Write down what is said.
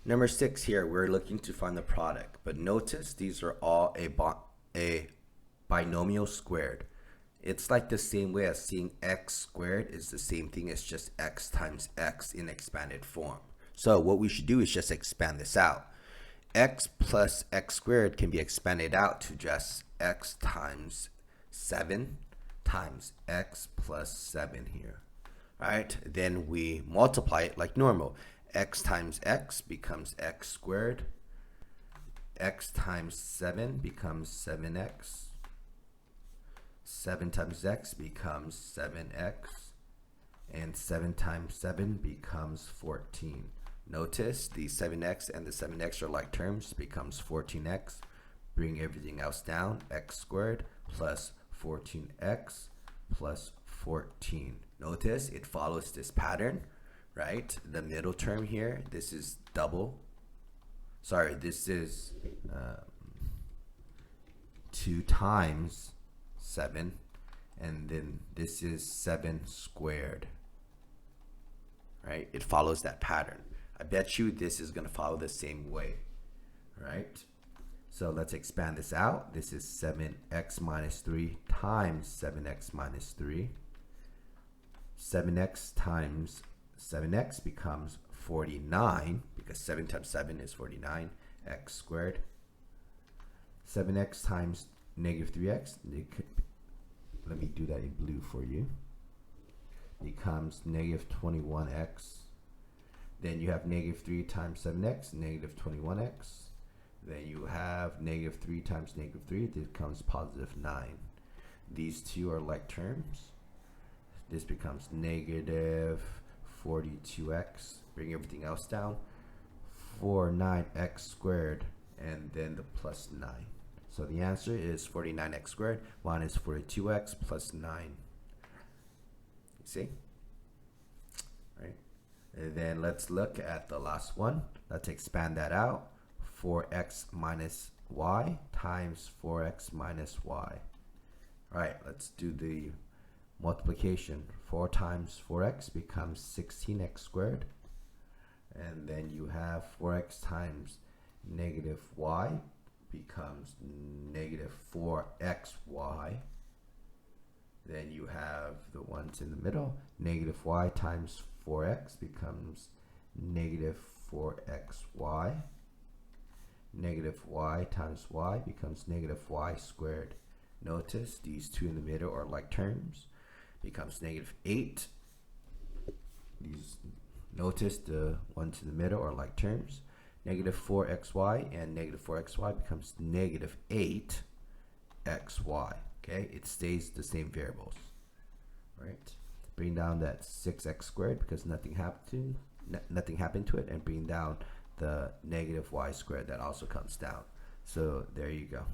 Number 6 here, we're looking to find the product, but notice these are all a binomial squared. It's like the same way as seeing x squared is the same thing as just x times x in expanded form. So what we should do is just expand this out. X plus x squared can be expanded out to just x times 7 times x plus 7 here. All right, then we multiply it like normal. X times x becomes x squared. X times 7 becomes 7x. 7 times x becomes 7x. And 7 times 7 becomes 14. Notice the 7x and the 7x are like terms, becomes 14x. Bring everything else down, x squared plus 14x plus 14. Notice it follows this pattern, right? The middle term here, this is double. Sorry, this is 2 times 7, and then this is 7 squared, right? It follows that pattern. I bet you this is going to follow the same way, right? So let's expand this out. This is 7x minus 3 times 7x minus 3. 7x times 7x becomes 49, because 7 times 7 is 49, x squared. 7x times negative 3x, let me do that in blue for you, becomes negative 21x. Then you have negative 3 times 7x, negative 21x. Then you have negative 3 times negative 3, this becomes positive 9. These two are like terms. This becomes negative 42x. Bring everything else down. 49x squared, and then the plus 9. So the answer is 49x squared minus 42x plus 9. You see? Right? And then let's look at the last one. Let's expand that out. 4x minus y times 4x minus y. All right, let's do the multiplication. 4 times 4x becomes 16x squared. And then you have 4x times negative y becomes negative 4xy. Then you have the ones in the middle. Negative y times 4x becomes negative 4xy. Negative y times y becomes negative y squared. Notice these two in the middle are like terms. Becomes negative 8. Notice the ones in the middle are like terms. Negative 4xy and negative 4xy becomes negative 8xy. Okay, it stays the same variables. Right? Bring down that 6x squared because nothing happened to it, and bring down the negative y squared that also comes down. So there you go.